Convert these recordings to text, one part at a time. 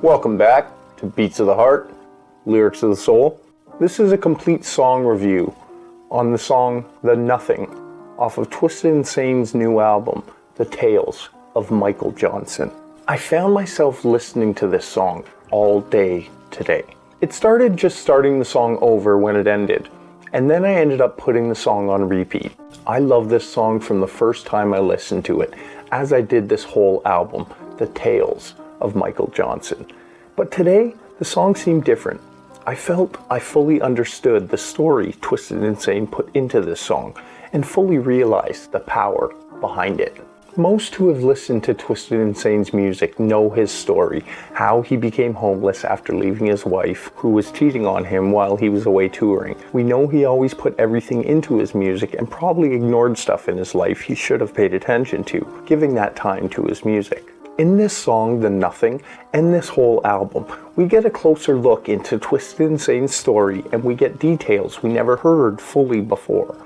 Welcome back to Beats of the Heart, Lyrics of the Soul. This is a complete song review on the song The Nothing off of Twisted Insane's new album, The Tales of Michael Johnson. I found myself listening to this song all day today. It started just starting the song over when it ended, and then I ended up putting the song on repeat. I love this song from the first time I listened to it, as I did this whole album, The Tales of Michael Johnson. But today, the song seemed different. I felt I fully understood the story Twisted Insane put into this song and fully realized the power behind it. Most who have listened to Twisted Insane's music know his story, how he became homeless after leaving his wife, who was cheating on him while he was away touring. We know he always put everything into his music and probably ignored stuff in his life he should have paid attention to, giving that time to his music. In this song, The Nothing, and this whole album, we get a closer look into Twisted Insane's story and we get details we never heard fully before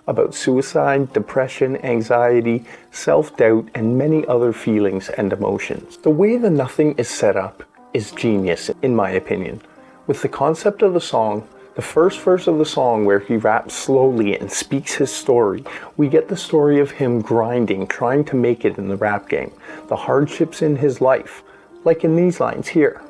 about suicide, depression, anxiety, self-doubt, and many other feelings and emotions. The way The Nothing is set up is genius, in my opinion. With the concept of the song, the first verse of the song where he raps slowly and speaks his story, we get the story of him grinding, trying to make it in the rap game, the hardships in his life, like in these lines here.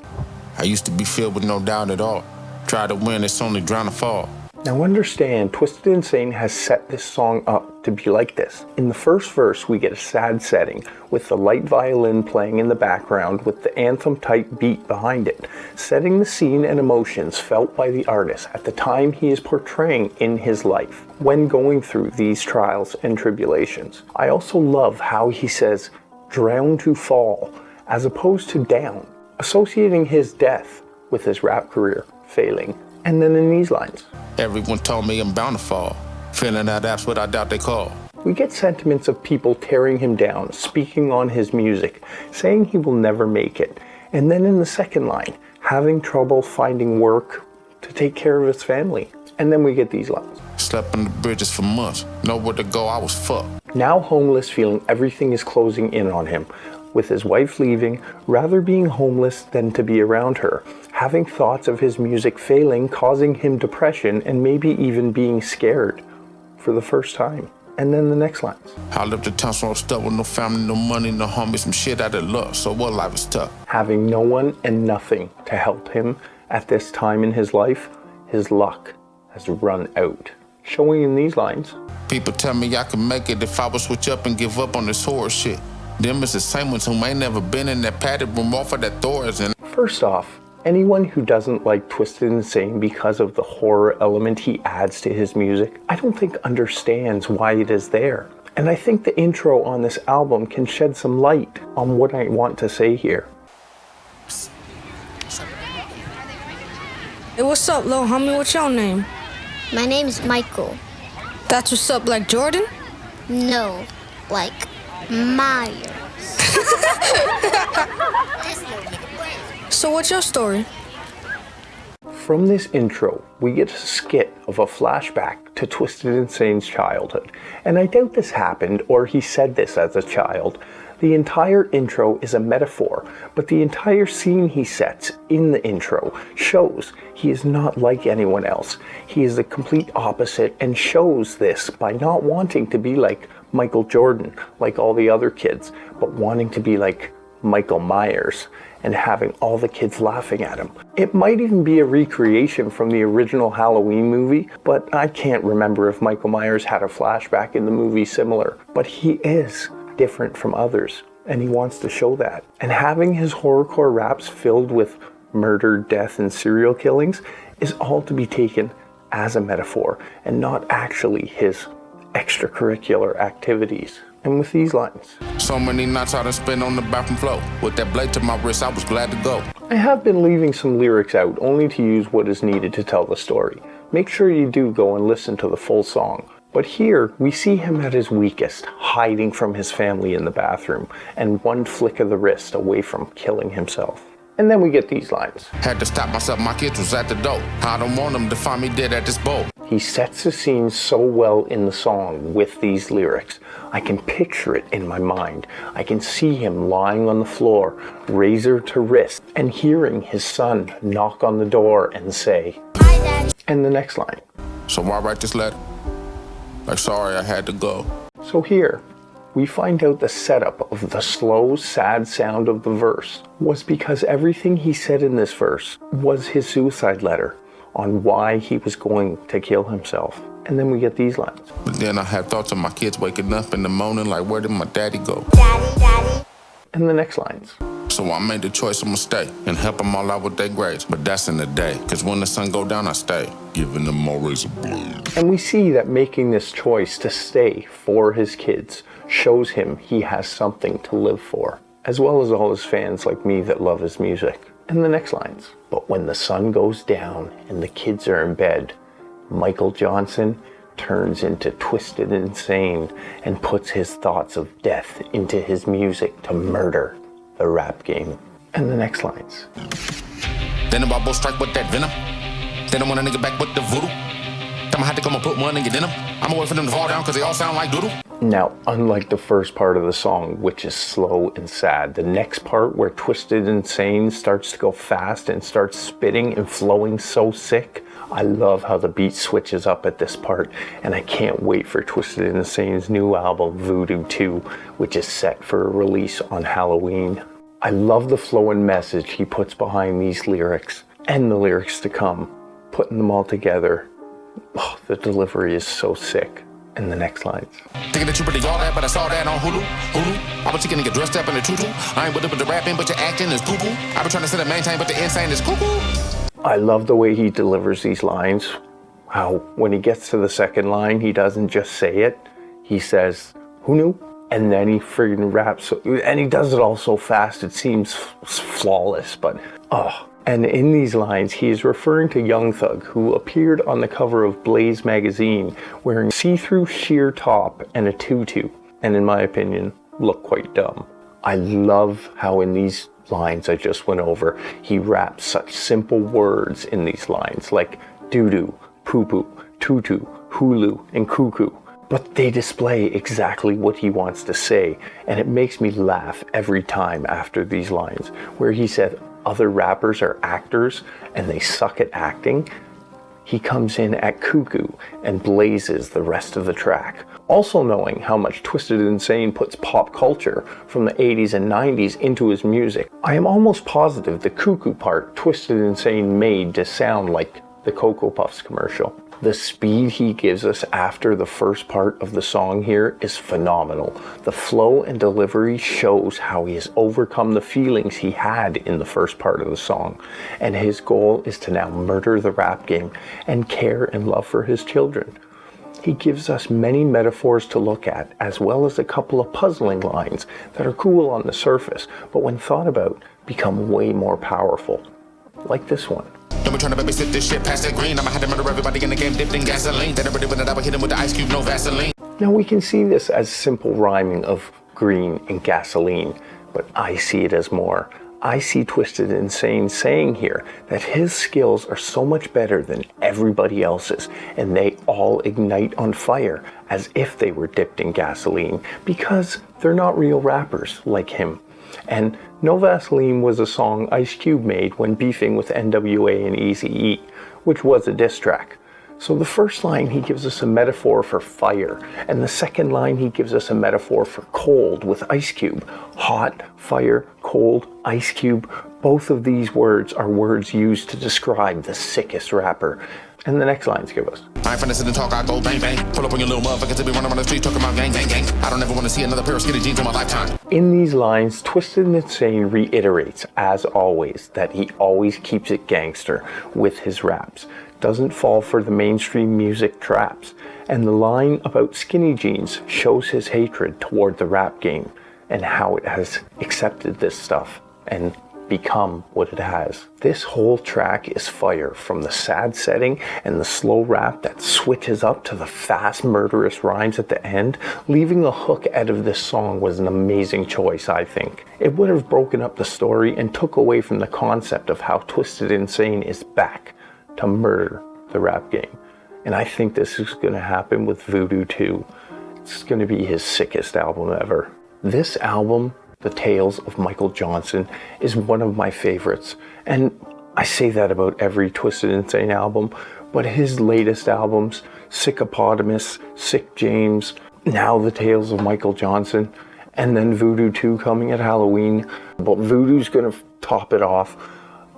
I used to be filled with no doubt at all. Try to win, it's only drown to fall. Now understand, Twisted Insane has set this song up to be like this. In the first verse, we get a sad setting with the light violin playing in the background with the anthem-type beat behind it, setting the scene and emotions felt by the artist at the time he is portraying in his life when going through these trials and tribulations. I also love how he says, drown to fall, as opposed to down, associating his death with his rap career failing. And then in these lines, everyone told me I'm bound to fall, feeling that that's what I doubt they call. We get sentiments of people tearing him down, speaking on his music, saying he will never make it. And then in the second line, having trouble finding work to take care of his family. And then we get these lines. Slept on the bridges for months, nowhere to go, I was fucked. Now homeless, feeling everything is closing in on him. With his wife leaving, rather being homeless than to be around her, having thoughts of his music failing, causing him depression, and maybe even being scared for the first time. And then the next lines. I lived a town so I was stuck with no family, no money, no homies, some shit out of luck, so what life is tough. Having no one and nothing to help him at this time in his life, his luck has run out. Showing in these lines. People tell me I can make it if I would switch up and give up on this horror shit. Them is the same ones who ain't never been in that padded room off of that doors. And first off, anyone who doesn't like Twisted Insane because of the horror element he adds to his music, I don't think understands why it is there. And I think the intro on this album can shed some light on what I want to say here. Hey, what's up, little homie? What's your name? My name's Michael. That's what's up, like Jordan? No, like Myers. So what's your story? From this intro, we get a skit of a flashback to Twisted Insane's childhood. And I doubt this happened or he said this as a child. The entire intro is a metaphor, but the entire scene he sets in the intro shows he is not like anyone else. He is the complete opposite and shows this by not wanting to be like Michael Jordan, like all the other kids, but wanting to be like Michael Myers and having all the kids laughing at him. It might even be a recreation from the original Halloween movie, but I can't remember if Michael Myers had a flashback in the movie similar. But he is different from others, and he wants to show that. And having his horrorcore raps filled with murder, death, and serial killings is all to be taken as a metaphor and not actually his extracurricular activities. And with these lines. So many nights I done spent on the bathroom floor. With that blade to my wrist, I was glad to go. I have been leaving some lyrics out only to use what is needed to tell the story. Make sure you do go and listen to the full song. But here, we see him at his weakest, hiding from his family in the bathroom, and one flick of the wrist away from killing himself. And then we get these lines. Had to stop myself, my kids was at the door. I don't want them to find me dead at this bowl. He sets the scene so well in the song with these lyrics. I can picture it in my mind. I can see him lying on the floor, razor to wrist, and hearing his son knock on the door and say, "Hi, Daddy." And the next line. So why write this letter? Like, sorry, I had to go. So here, we find out the setup of the slow, sad sound of the verse was because everything he said in this verse was his suicide letter on why he was going to kill himself. And then we get these lines. But then I had thoughts of my kids waking up in the morning like, where did my daddy go? Daddy, Daddy. And the next lines. So I made the choice, I'ma stay and help them all out with their grades. But that's in the day, cause when the sun go down, I stay, giving them more razor blades. And we see that making this choice to stay for his kids shows him he has something to live for, as well as all his fans like me that love his music. And the next lines. But when the sun goes down and the kids are in bed, Michael Johnson turns into twisted insane and puts his thoughts of death into his music to murder the rap game. And the next lines. Then the both strike with that venom. Then I want a nigga back with the voodoo. Then I had to come and put one in your denim. I'ma wait for them to fall down cause they all sound like doodle. Now, unlike the first part of the song, which is slow and sad, the next part where Twisted Insane starts to go fast and starts spitting and flowing so sick, I love how the beat switches up at this part, and I can't wait for Twisted Insane's new album, Voodoo 2, which is set for a release on Halloween. I love the flow and message he puts behind these lyrics, and the lyrics to come, putting them all together. Oh, the delivery is so sick. And the next lines. Thinking that you really all that, but I saw that on Hulu. I was thinking to get dressed up in a tutu. I ain't with it with the rapping, but your acting is poo-poo. I been trying to sit and maintain, but the insane is cuckoo. I love the way he delivers these lines. How when he gets to the second line, he doesn't just say it. He says, "Who knew?" And then he friggin' raps, and he does it all so fast, it seems flawless, but oh. And in these lines, he is referring to Young Thug, who appeared on the cover of Blaze magazine wearing see-through sheer top and a tutu, and in my opinion, looked quite dumb. I love how in these lines I just went over, he raps such simple words in these lines, like doo-doo, poo-poo, tutu, hulu, and cuckoo. But they display exactly what he wants to say, and it makes me laugh every time after these lines, where he said, other rappers are actors and they suck at acting. He comes in at cuckoo and blazes the rest of the track. Also knowing how much Twisted Insane puts pop culture from the 80s and 90s into his music, I am almost positive the cuckoo part Twisted Insane made to sound like the Cocoa Puffs commercial. The speed he gives us after the first part of the song here is phenomenal. The flow and delivery shows how he has overcome the feelings he had in the first part of the song, and his goal is to now murder the rap game and care and love for his children. He gives us many metaphors to look at, as well as a couple of puzzling lines that are cool on the surface, but when thought about, become way more powerful. Like this one. Don't be trying to babysit this shit past that green. I'ma have to murder everybody in the game dipped in gasoline. Then everybody when it up, hit him with the ice cube, no Vaseline. Now we can see this as simple rhyming of green and gasoline, but I see it as more. I see Twisted Insane saying here that his skills are so much better than everybody else's, and they all ignite on fire as if they were dipped in gasoline, because they're not real rappers like him. And No Vaseline was a song Ice Cube made when beefing with NWA and Eazy-E, which was a diss track. So the first line he gives us a metaphor for fire, and the second line he gives us a metaphor for cold with Ice Cube. Hot, fire, cold, Ice Cube, both of these words are words used to describe the sickest rapper. And the next lines give us. I ain't finna sit and talk, I go bang bang. Pull up on your little motherfuckers to be running around the street talking about gang gang gang. I don't ever wanna see another pair of skinny jeans in my lifetime. In these lines, Twisted Insane reiterates, as always, that he always keeps it gangster with his raps, doesn't fall for the mainstream music traps, and the line about skinny jeans shows his hatred toward the rap game and how it has accepted this stuff and become what it has. This whole track is fire, from the sad setting and the slow rap that switches up to the fast murderous rhymes at the end. Leaving a hook out of this song was an amazing choice, I think. It would have broken up the story and took away from the concept of how Twisted Insane is back to murder the rap game. And I think this is going to happen with Voodoo too. It's going to be his sickest album ever. This album, The Tales of Michael Johnson, is one of my favorites. And I say that about every Twisted Insane album, but his latest albums, Sickopotamus, Sick James, now The Tales of Michael Johnson, and then Voodoo 2 coming at Halloween. But Voodoo's going to top it off,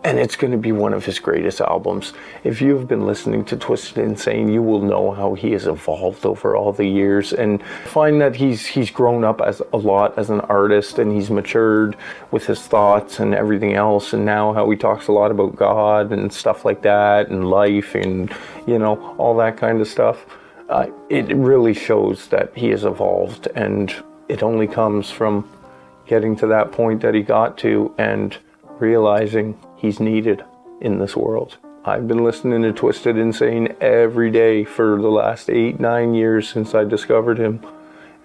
and it's going to be one of his greatest albums. If you have been listening to Twisted Insane, you will know how he has evolved over all the years, and find that he's grown up as a lot as an artist, and he's matured with his thoughts and everything else, and now how he talks a lot about God and stuff like that, and life, and all that kind of stuff. It really shows that he has evolved, and it only comes from getting to that point that he got to and realizing he's needed in this world. I've been listening to Twisted Insane every day for the last 8-9 years since I discovered him.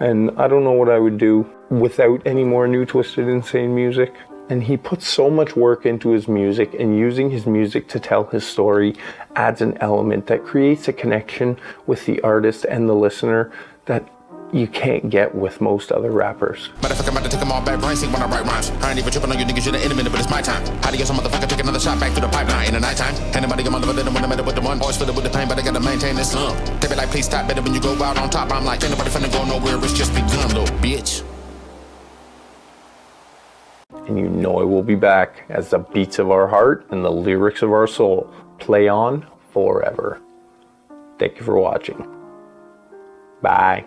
And I don't know what I would do without any more new Twisted Insane music. And he puts so much work into his music, and using his music to tell his story adds an element that creates a connection with the artist and the listener that you can't get with most other rappers. Motherfucker, I'm about to take them all back, brain sick when I write rhymes. I ain't even tripping on you niggas, you're the enemy, but it's my time. How do you some motherfucker take another shot back through the pipeline in the nighttime? Anybody get my liver, then I'm gonna with the one. Always filled with the pain, but I gotta maintain this slump. They be like, please stop, better when you go out on top. I'm like, ain't nobody finna go nowhere, it's just begun, little bitch. And you know I will be back as the beats of our heart and the lyrics of our soul play on forever. Thank you for watching. Bye.